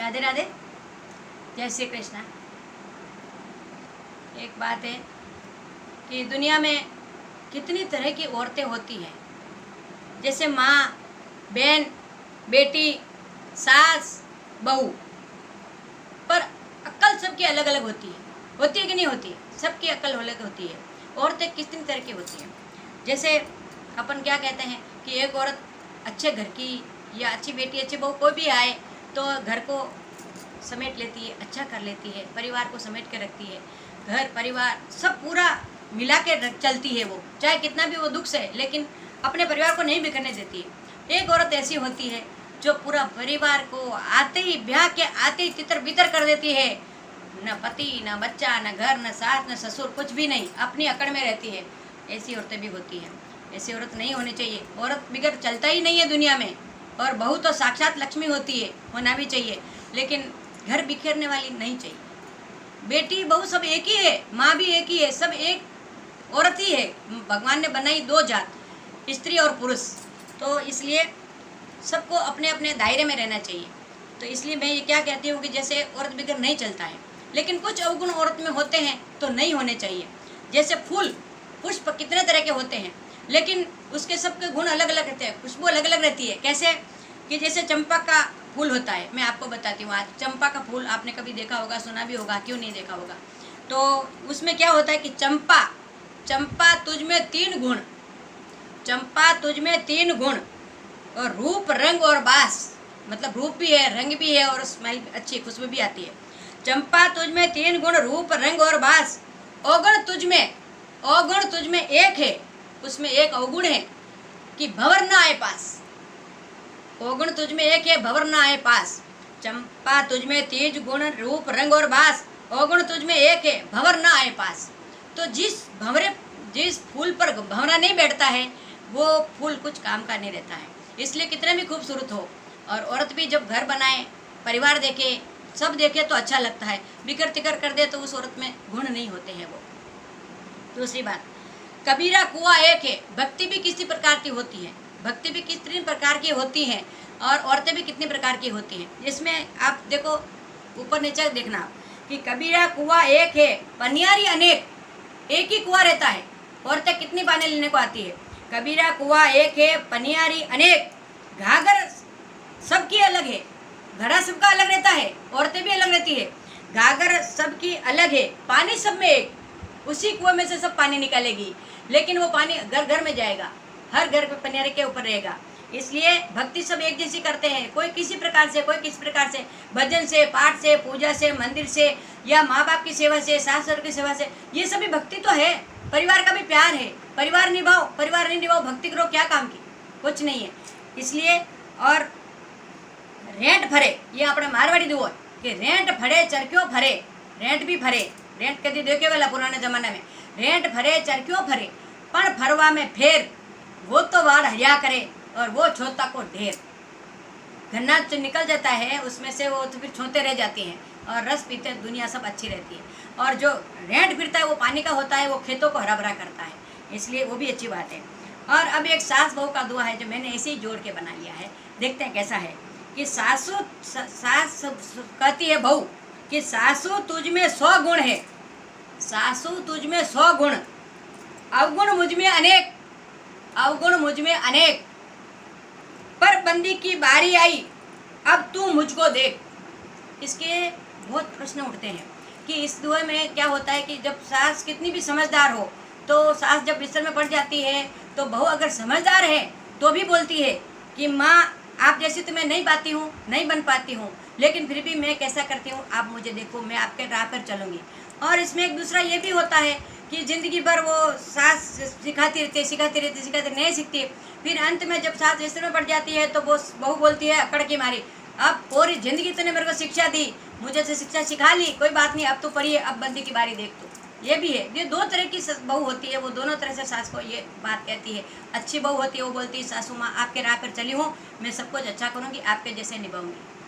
राधे राधे, जय श्री कृष्णा। एक बात है कि दुनिया में कितनी तरह की औरतें होती हैं, जैसे माँ, बहन, बेटी, सास, बहू, पर अक्ल सबकी अलग अलग होती है कि नहीं होती है? सबकी अक्ल अलग होती है। औरतें कितनी तरह की होती हैं, जैसे अपन क्या कहते हैं कि एक औरत अच्छे घर की या अच्छी बेटी, अच्छी बहू कोई भी आए तो घर को समेट लेती है, अच्छा कर लेती है, परिवार को समेट के रखती है, घर परिवार सब पूरा मिला के चलती है। वो चाहे कितना भी वो दुख से, लेकिन अपने परिवार को नहीं बिखरने देती है। एक औरत ऐसी होती है जो पूरा परिवार को आते ही ब्याह के आते ही तितर बितर कर देती है। न पति, न बच्चा, न घर, न सास, न ससुर, कुछ भी नहीं, अपनी अकड़ में रहती है। ऐसी औरतें भी होती हैं। ऐसी औरत नहीं होनी चाहिए। औरत बिगड़ चलता ही नहीं है दुनिया में। और बहू तो साक्षात लक्ष्मी होती है, होना भी चाहिए, लेकिन घर बिखेरने वाली नहीं चाहिए। बेटी बहू सब एक ही है, माँ भी एक ही है, सब एक औरत ही है। भगवान ने बनाई दो जात, स्त्री और पुरुष, तो इसलिए सबको अपने अपने दायरे में रहना चाहिए। तो इसलिए मैं ये क्या कहती हूँ कि जैसे औरत बिगड़ नहीं चलता है, लेकिन कुछ अवगुण औरत में होते हैं तो नहीं होने चाहिए। जैसे फूल, पुष्प कितने तरह के होते हैं, लेकिन उसके सबके गुण अलग अलग रहते हैं, खुशबू अलग अलग रहती है। कैसे कि जैसे चंपा का फूल होता है, मैं आपको बताती हूँ। आज चंपा का फूल आपने कभी देखा होगा, सुना भी होगा, क्यों नहीं देखा होगा। तो उसमें क्या होता है कि चंपा, चंपा तुझ में 3 गुण, चंपा तुझ में 3 गुण, और रूप, रंग और बास, मतलब रूप भी है, रंग भी है, और स्मेल अच्छी खुशबू भी आती है। चंपा तुझ में 3 गुण, रूप, रंग और बास। अवगुण तुझ में, अवगुण तुझ में एक है, उसमें एक अवगुण है कि भंवर न आए पास। अवगुण तुझ में एक है, भंवर न आए पास। चंपा तुझ में 3 गुण, रूप, रंग और बास। अवगुण तुझ में एक है, भंवर न आए पास। तो जिस फूल पर भंवरा नहीं बैठता है, वो फूल कुछ काम का नहीं रहता है। इसलिए कितने भी खूबसूरत हो, और औरत भी जब घर बनाए, परिवार देखे, सब देखे तो अच्छा लगता है। बिकर तिकर कर दे तो उस औरत में गुण नहीं होते हैं वो। दूसरी बात, कबीरा कुआं एक है। भक्ति भी किसी प्रकार की होती है, भक्ति भी कितनी प्रकार की होती है, और औरतें भी कितनी प्रकार की होती हैं। इसमें आप देखो, ऊपर नीचे देखना कि कबीरा कुआं एक है, पनियारी अनेक। एक ही कुआं रहता है, औरतें कितनी पानी लेने को आती है। कबीरा कुआं एक है, पनियारी अनेक। घाघर सबकी अलग है, घड़ा सबका अलग रहता है, औरतें भी अलग रहती है। घाघर सबकी अलग है, पानी सब में एक। उसी कुएं में से सब पानी निकालेगी, लेकिन वो पानी घर घर में जाएगा, हर घर पे पनियारे के ऊपर रहेगा। इसलिए भक्ति सब एक जैसी करते हैं, कोई किसी प्रकार से, कोई किसी प्रकार से, भजन से, पाठ से, पूजा से, मंदिर से, या माँ बाप की सेवा से, सास ससुर की सेवा से, ये सभी भक्ति तो है। परिवार का भी प्यार है, परिवार निभाओ, परिवार नहीं निभाओ, भक्ति करो, क्या काम की, कुछ नहीं है। इसलिए और रेंट भरे, ये अपने मारवाड़ी दुओ कि रेंट भरे चरक्यों भरे। रेंट भी भरे, रेंट कभी देखे वाला पुराने जमाने में, रेंट भरे चरक्यों भरे, पण फरवा में फेर, वो तो वाड़ हरिया करे और वो छोता को ढेर। गन्ना जो निकल जाता है उसमें से, वो तो फिर छोते रह जाती हैं, और रस पीते दुनिया सब अच्छी रहती है। और जो रेंट फिरता है वो पानी का होता है, वो खेतों को हरा भरा करता है, इसलिए वो भी अच्छी बात है। और अब एक सास बहू का दुआ है जो मैंने ऐसे ही जोड़ के बना लिया है, देखते हैं कैसा है। कि सास कहती है बहू कि सासू तुझ में 100 गुण है, सासू तुझ में 100 गुण, अवगुण मुझ में अनेक, अवगुण मुझ में अनेक। पर बंदी की बारी आई, अब तू मुझको देख। इसके बहुत प्रश्न उठते हैं कि इस दुआ में क्या होता है कि जब सास कितनी भी समझदार हो, तो सास जब बिस्तर में पड़ जाती है तो बहू अगर समझदार है तो भी बोलती है कि माँ आप जैसी तो मैं नहीं पाती हूँ, नहीं बन पाती हूँ, लेकिन फिर भी मैं कैसा करती हूँ, आप मुझे देखो, मैं आपके राह पर चलूँगी। और इसमें एक दूसरा ये भी होता है कि ज़िंदगी भर वो सास सिखाती रहती नहीं सीखती। फिर अंत में जब सास बिस्तर में पड़ जाती है तो वो बहू बोलती है अकड़ की मारी, अब पूरी ज़िंदगी तूने मेरे को शिक्षा दी, मुझे से शिक्षा सिखा ली, कोई बात नहीं, अब तो पढ़िए, अब बंदी की बारी देख। तो ये भी है, ये 2 तरह की बहू होती है, वो दोनों तरह से सास को ये बात कहती है। अच्छी बहू होती है, वो बोलती है सासू माँ आपके राह पर चली हूँ, मैं सब कुछ अच्छा करूँगी, आपके जैसे निभाऊँगी।